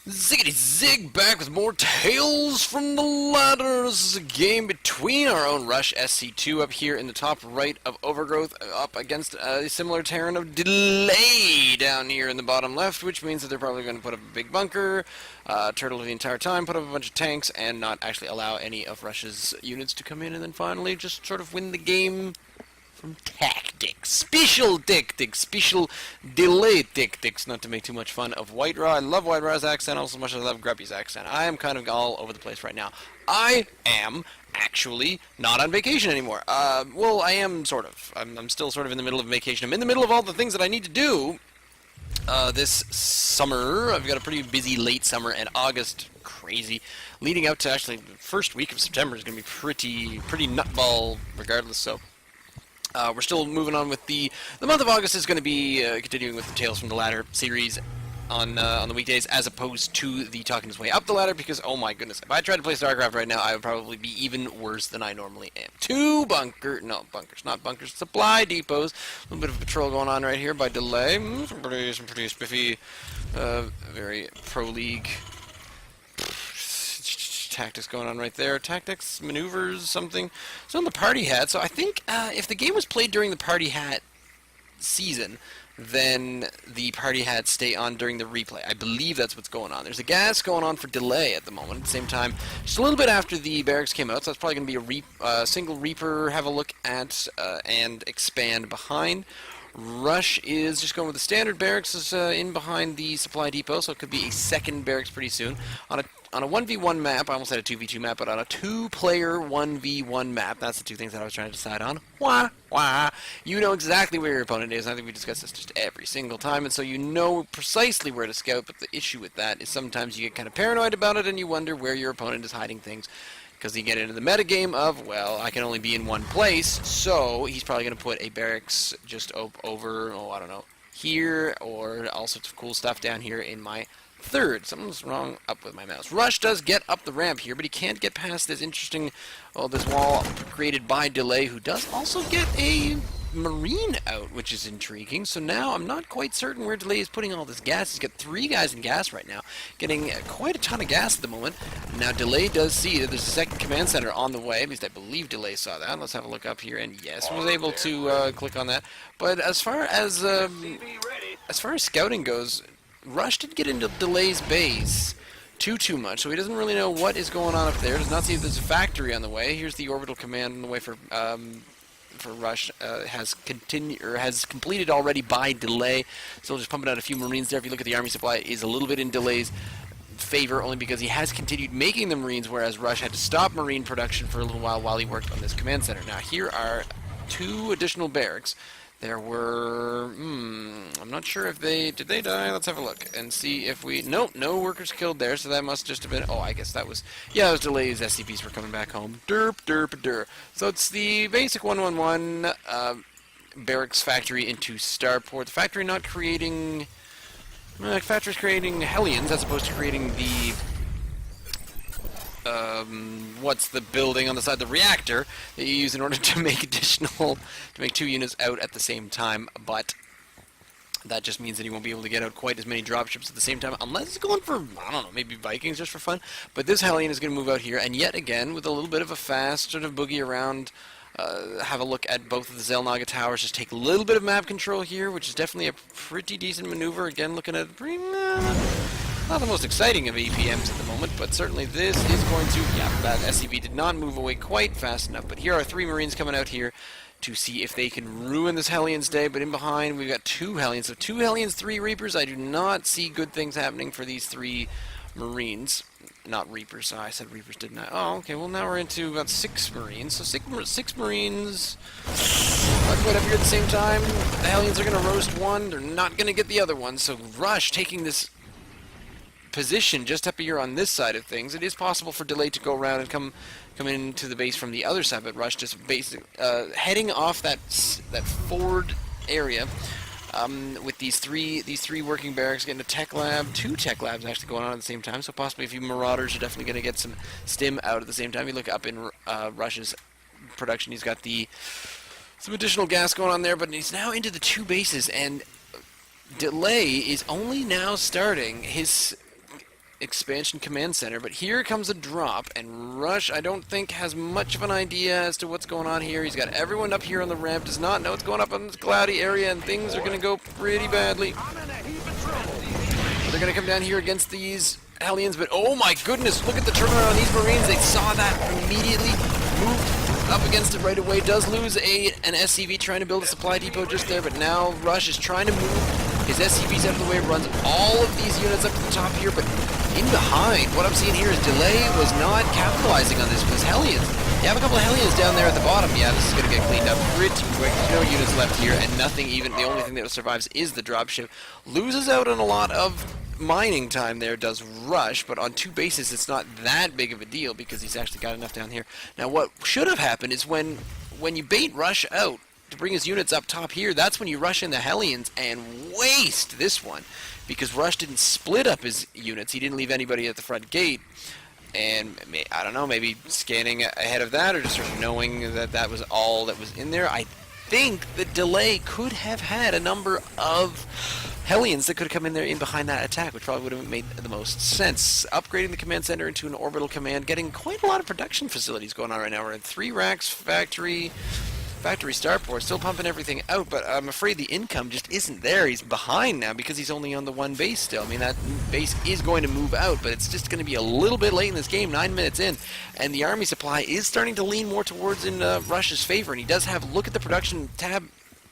Ziggity Zig back with more Tales from the Ladder. This is a game between our own Rush SC2 up here in the top right of Overgrowth up against a similar Terran of Delay down here in the bottom left, which means that they're probably going to put up a big bunker, turtle the entire time, put up a bunch of tanks, and not actually allow any of Rush's units to come in, and then finally just sort of win the game from tactics. Special tactics. Special delay tactics. Not to make too much fun of White Raw. I love White Raw's accent almost as much as I love Gruppy's accent. I am kind of all over the place right now. I am actually not on vacation anymore. Well, I am sort of. I'm still sort of in the middle of vacation. I'm in the middle of all the things that I need to do this summer. I've got a pretty busy late summer and August. Crazy. Leading out to actually the first week of September is going to be pretty nutball regardless, so we're still moving on with the month of August is going to be continuing with the Tales from the Ladder series on the weekdays, as opposed to the Talking His Way Up the Ladder, because oh my goodness, if I tried to play StarCraft right now, I would probably be even worse than I normally am. Not bunkers, supply depots. A little bit of patrol going on right here by Delay. Some pretty spiffy, very pro league tactics going on right there. Tactics, maneuvers, something. So on the party hat. So I think if the game was played during the party hat season, then the party hats stay on during the replay. I believe that's what's going on. There's a gas going on for Delay at the moment. At the same time, just a little bit after the barracks came out, so that's probably going to be a single Reaper, have a look at, and expand behind. Rush is just going with the standard barracks is in behind the supply depot, so it could be a second barracks pretty soon. On a 1v1 map, I almost said a 2v2 map, but on a two-player 1v1 map, that's the two things that I was trying to decide on. You know exactly where your opponent is. I think we discuss this just every single time, and so you know precisely where to scout, but the issue with that is sometimes you get kind of paranoid about it, and you wonder where your opponent is hiding things, because you get into the metagame of, well, I can only be in one place, so he's probably going to put a barracks just over, I don't know, here, or all sorts of cool stuff down here in my third. Something's wrong up with my mouse. Rush does get up the ramp here, but he can't get past this interesting, this wall created by Delay, who does also get a Marine out, which is intriguing. So now I'm not quite certain where Delay is putting all this gas. He's got 3 guys in gas right now, getting quite a ton of gas at the moment. Now Delay does see that there's a second command center on the way. At least I believe Delay saw that. Let's have a look up here, and yes, was able to click on that. But as far as scouting goes, Rush did get into Delay's base too much, so he doesn't really know what is going on up there. Does not see if there's a factory on the way. Here's the orbital command on the way for Rush. Has completed already by Delay. Still just pumping out a few Marines there. If you look at the army supply, it is a little bit in Delay's favor, only because he has continued making the Marines, whereas Rush had to stop Marine production for a little while he worked on this command center. Now here are 2 additional barracks. There were, I'm not sure if did they die? Let's have a look and see if nope, no workers killed there, so that must just have been, I guess that was, yeah, it was Delay's SCPs were coming back home. Derp. So it's the basic 111 barracks factory into Starport. The factory not creating, factory's creating Hellions as opposed to creating the, what's the building on the side, the reactor that you use in order to make to make 2 units out at the same time, but that just means that you won't be able to get out quite as many dropships at the same time, unless it's going for, I don't know, maybe Vikings just for fun. But this Hellion is going to move out here, and yet again, with a little bit of a fast sort of boogie around, have a look at both of the Zelnaga towers, just take a little bit of map control here, which is definitely a pretty decent maneuver. Again, looking at not the most exciting of APMs at the moment, but certainly this is going to, that SCV did not move away quite fast enough. But here are 3 Marines coming out here to see if they can ruin this Hellion's day. But in behind, we've got 2 Hellions. So 2 Hellions, 3 Reapers. I do not see good things happening for these 3 Marines. Not Reapers. I said Reapers, didn't I? Oh, okay. Well, now we're into about 6 Marines. So 6 Marines. Quite up here at the same time. The Hellions are going to roast one. They're not going to get the other one. So Rush taking this position just up here on this side of things. It is possible for Delay to go around and come into the base from the other side, but Rush just heading off that forward area with these three working barracks, getting a tech lab, 2 tech labs actually going on at the same time. So possibly a few Marauders are definitely going to get some stim out at the same time. You look up in Rush's production, he's got some additional gas going on there, but he's now into the 2 bases, and Delay is only now starting his expansion command center, but here comes a drop, and Rush, I don't think, has much of an idea as to what's going on here. He's got everyone up here on the ramp, does not know what's going up in this cloudy area, and things are going to go pretty badly. They're going to come down here against these Hellions, but oh my goodness, look at the turnaround on these Marines. They saw that immediately, moved up against it right away, does lose an SCV trying to build a supply depot just there, but now Rush is trying to move his SCVs out of the way, runs all of these units up to the top here, but in behind, what I'm seeing here is Delay was not capitalizing on this with his Hellions. You have a couple of Hellions down there at the bottom. Yeah, this is going to get cleaned up pretty quick. There's no units left here, and nothing even. The only thing that survives is the dropship. Loses out on a lot of mining time there, does Rush, but on 2 bases, it's not that big of a deal because he's actually got enough down here. Now, what should have happened is when you bait Rush out to bring his units up top here, that's when you rush in the Hellions and waste this one, because Rush didn't split up his units. He didn't leave anybody at the front gate, and I don't know, maybe scanning ahead of that, or just sort of knowing that that was all that was in there. I think the Delay could have had a number of Hellions that could have come in there in behind that attack, which probably would have made the most sense. Upgrading the command center into an orbital command, getting quite a lot of production facilities going on right now. We're in 3 racks, factory starport, still pumping everything out, but I'm afraid the income just isn't there. He's behind now because he's only on the 1 base still. I mean, that base is going to move out, but it's just going to be a little bit late in this game, 9 minutes in, and the army supply is starting to lean more towards in Rush's favor, and he does have, look at the production tab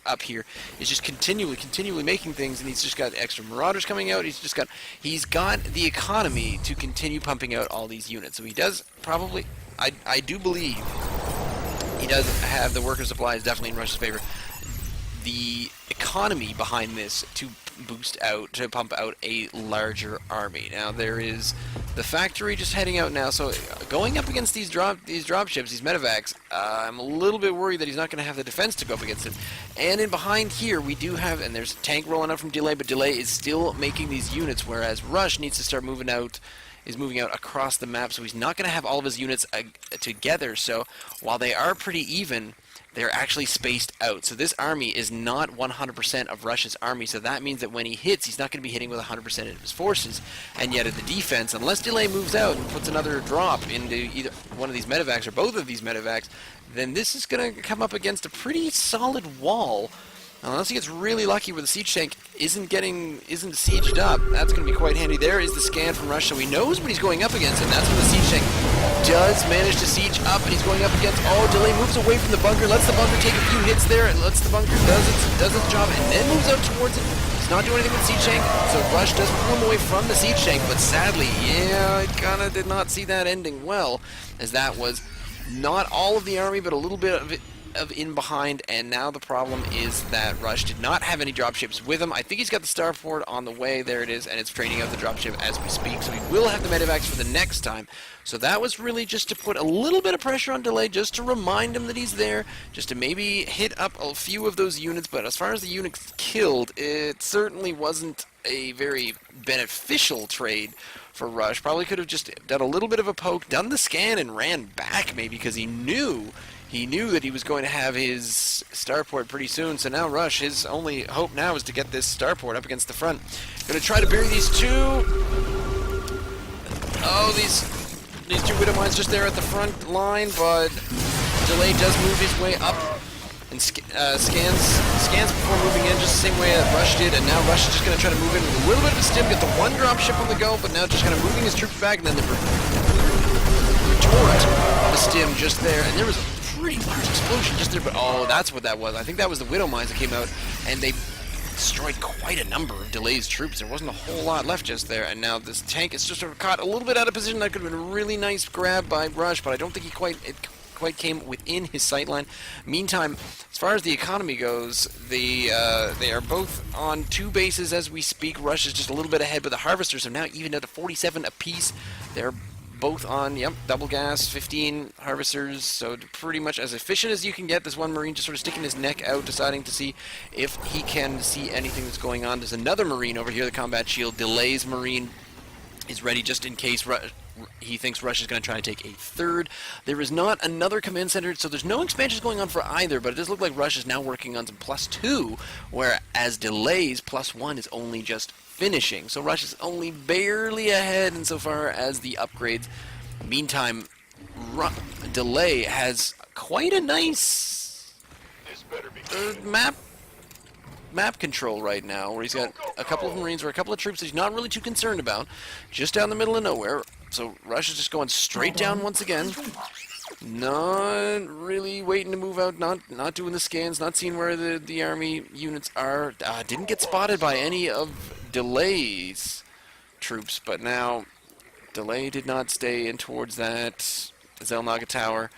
up here, is just continually making things, and he's just got extra Marauders coming out. He's got the economy to continue pumping out all these units. So he does probably, I do believe, he does have the worker supply is definitely in Russia's favor. The economy behind this to pump out a larger army. Now there is the factory just heading out now, so going up against these dropships, these medevacs, I'm a little bit worried that he's not going to have the defense to go up against it. And in behind here we do have, and there's a tank rolling out from Delay, but Delay is still making these units, whereas Rush needs to start moving out across the map, so he's not going to have all of his units together. So while they are pretty even, they're actually spaced out. So this army is not 100% of Russia's army, so that means that when he hits, he's not going to be hitting with 100% of his forces. And yet at the defense, unless Delay moves out and puts another drop into either one of these medevacs or both of these medevacs, then this is going to come up against a pretty solid wall. Unless he gets really lucky where the siege tank isn't sieged up, that's going to be quite handy. There is the scan from Rush, so he knows what he's going up against, and that's when the siege tank does manage to siege up, and he's going up against, Delay moves away from the bunker, lets the bunker take a few hits there, and lets the bunker does its job, and then moves out towards it. He's not doing anything with siege tank, so Rush does pull him away from the siege tank, but sadly, yeah, I kind of did not see that ending well, as that was not all of the army, but a little bit of it in behind, and now the problem is that Rush did not have any dropships with him. I think he's got the starport on the way. There it is, and it's training out the dropship as we speak, so he will have the medevacs for the next time. So that was really just to put a little bit of pressure on Delay, just to remind him that he's there, just to maybe hit up a few of those units. But as far as the units killed, it certainly wasn't a very beneficial trade for Rush. Probably could have just done a little bit of a poke, done the scan, and ran back maybe, because he knew that he was going to have his starport pretty soon. So now Rush, his only hope now is to get this starport up against the front. Going to try to bury these two. These two Widow Mines just there at the front line, but Delay does move his way up and scans before moving in, just the same way that Rush did. And now Rush is just going to try to move in with a little bit of a stim, get the 1 dropship on the go, but now just kind of moving his troops back, and then the retort of a stim just there, and there was a pretty large explosion just there, but that's what that was. I think that was the Widow Mines that came out, and they destroyed quite a number of Delay's troops. There wasn't a whole lot left just there, and now this tank is just sort of caught a little bit out of position. That could have been a really nice grab by Rush, but I don't think it quite came within his sightline. Meantime, as far as the economy goes, they are both on 2 bases as we speak. Rush is just a little bit ahead, but the Harvesters have now evened out to 47 apiece. They're both on, double gas, 15 Harvesters, so pretty much as efficient as you can get. This one Marine just sort of sticking his neck out, deciding to see if he can see anything that's going on. There's another Marine over here, the combat shield. Delay's Marine is ready just in case he thinks Rush is going to try to take a third. There is not another command center, so there's no expansions going on for either, but it does look like Rush is now working on some +2, whereas Delay's +1 is only just finishing. So Rush is only barely ahead insofar as the upgrades. Meantime, Delay has quite a nice map control right now, where he's got a couple of Marines or a couple of troops that he's not really too concerned about, just down the middle of nowhere. So Rush is just going straight down once again. Not really waiting to move out, not doing the scans, not seeing where the army units are. Didn't get spotted by any of Delay's troops, but now Delay did not stay in towards that Zelnaga tower.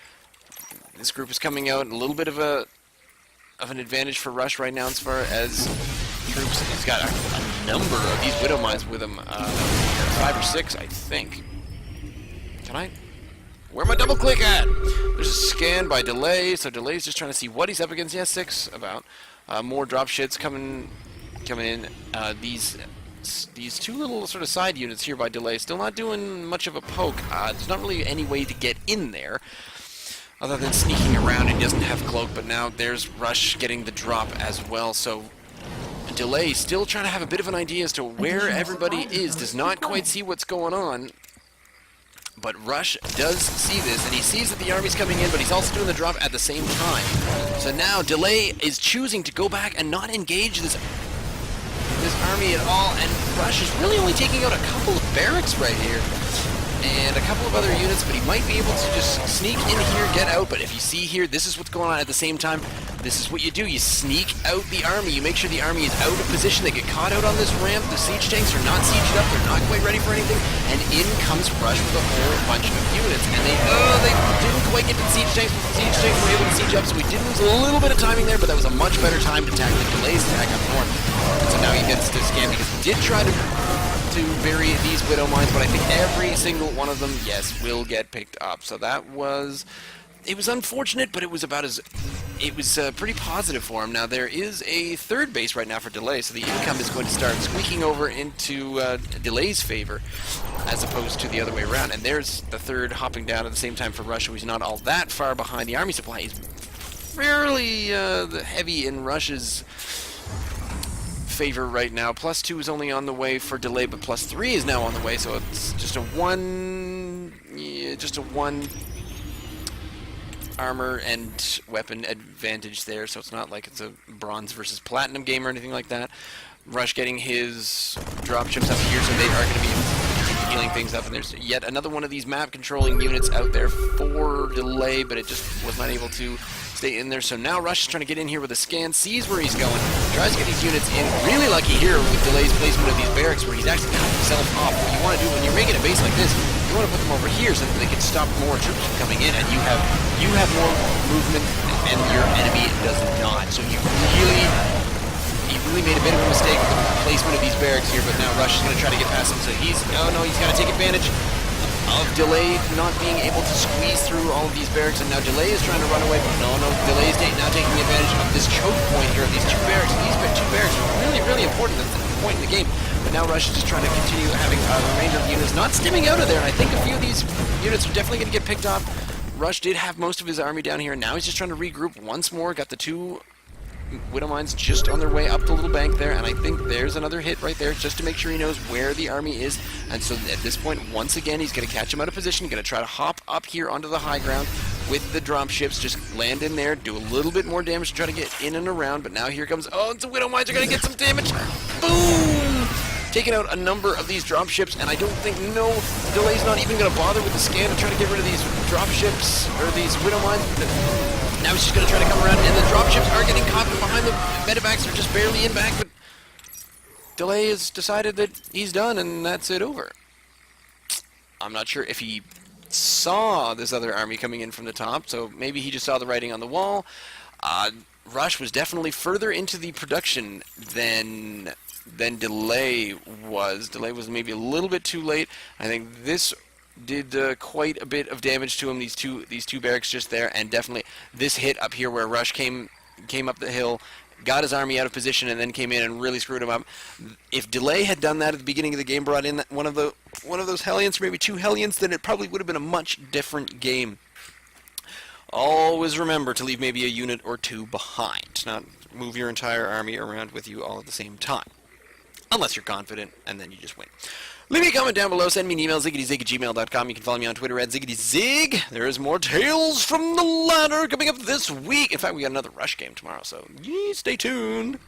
This group is coming out, a little bit of an advantage for Rush right now as far as troops. He's got a number of these Widow Mines with him, 5 or 6, I think. Can I? Where my double click at? There's a scan by Delay, so Delay's just trying to see what he's up against. Yeah, 6 about. More drop shits coming in. These two little sort of side units here by Delay still not doing much of a poke. There's not really any way to get in there other than sneaking around. He doesn't have cloak, but now there's Rush getting the drop as well. So Delay still trying to have a bit of an idea as to where everybody is. Does not quite see what's going on. But Rush does see this, and he sees that the army's coming in, but he's also doing the drop at the same time. So now Delay is choosing to go back and not engage this army at all, and Rush is really only taking out a couple of barracks right here and a couple of other units, but he might be able to just sneak in here, get out. But if you see here, this is what's going on at the same time. This is what you do. You sneak out the army. You make sure the army is out of position. They get caught out on this ramp. The siege tanks are not sieged up. They're not quite ready for anything. And in comes Rush with a whole bunch of units. And they didn't quite get to the siege tanks, but the siege tanks were able to siege up, so we did lose a little bit of timing there, but that was a much better time to attack the Delay's attack up north. And so now he gets to scan, because he did try to bury these Widow Mines, but I think every single one of them, yes, will get picked up. So that was... It was unfortunate, but it was pretty positive for him. Now, there is a third base right now for Delay, so the income is going to start squeaking over into Delay's favor, as opposed to the other way around. And there's the third hopping down at the same time for Russia, who's not all that far behind. The army supply is fairly heavy in Russia's favor right now. +2 is only on the way for Delay, but +3 is now on the way, so it's just a one armor and weapon advantage there, so it's not like it's a bronze versus platinum game or anything like that. Rush getting his dropships up here, so they are going to be healing things up, and there's yet another one of these map controlling units out there for Delay, but it just was not able to stay in there. So now Rush is trying to get in here with a scan, sees where he's going, tries to get these units in. Really lucky here with Delay's placement of these barracks, where he's actually cut himself off. What you want to do when you're making a base like this, you want to put them over here so that they can stop more troops from coming in, and you have more movement, and your enemy does not. So he really made a bit of a mistake with the placement of these barracks here, but now Rush is going to try to get past him. So he's got to take advantage of Delay not being able to squeeze through all of these barracks, and now Delay is trying to run away, but no, Delay is now taking advantage of this choke point here of these two barracks. These two barracks are really, really important at this point in the game, but now Rush is just trying to continue having a remainder of units not skimming out of there, and I think a few of these units are definitely going to get picked off. Rush did have most of his army down here, and now he's just trying to regroup once more. Got the two Widow Mines just on their way up the little bank there, and I think there's another hit right there just to make sure he knows where the army is. And so at this point, once again, he's going to catch him out of position, going to try to hop up here onto the high ground with the drop ships, just land in there, do a little bit more damage to try to get in and around, but now here comes, oh, the Widow Mines are going to get some damage. Boom! Taking out a number of these drop ships, and I don't think, no, Delay's not even going to bother with the scan to try to get rid of these drop ships, or these Widow Mines. Now he's just going to try to come around, and the dropships are getting caught behind the medevacs, are just barely in back, but Delay has decided that he's done, and that's it over. I'm not sure if he saw this other army coming in from the top, so maybe he just saw the writing on the wall. Rush was definitely further into the production than Delay was. Delay was maybe a little bit too late. I think this did quite a bit of damage to him, these two barracks just there, and definitely this hit up here where Rush came up the hill, got his army out of position, and then came in and really screwed him up. If Delay had done that at the beginning of the game, brought in one of those Hellions, or maybe two Hellions, then it probably would have been a much different game. Always remember to leave maybe a unit or two behind, not move your entire army around with you all at the same time. unless you're confident, and then you just win. Leave me a comment down below. Send me an email, ziggityzig@gmail.com. You can follow me on Twitter @ziggityzig. There is more Tales from the Ladder coming up this week. In fact, we got another Rush game tomorrow, so stay tuned.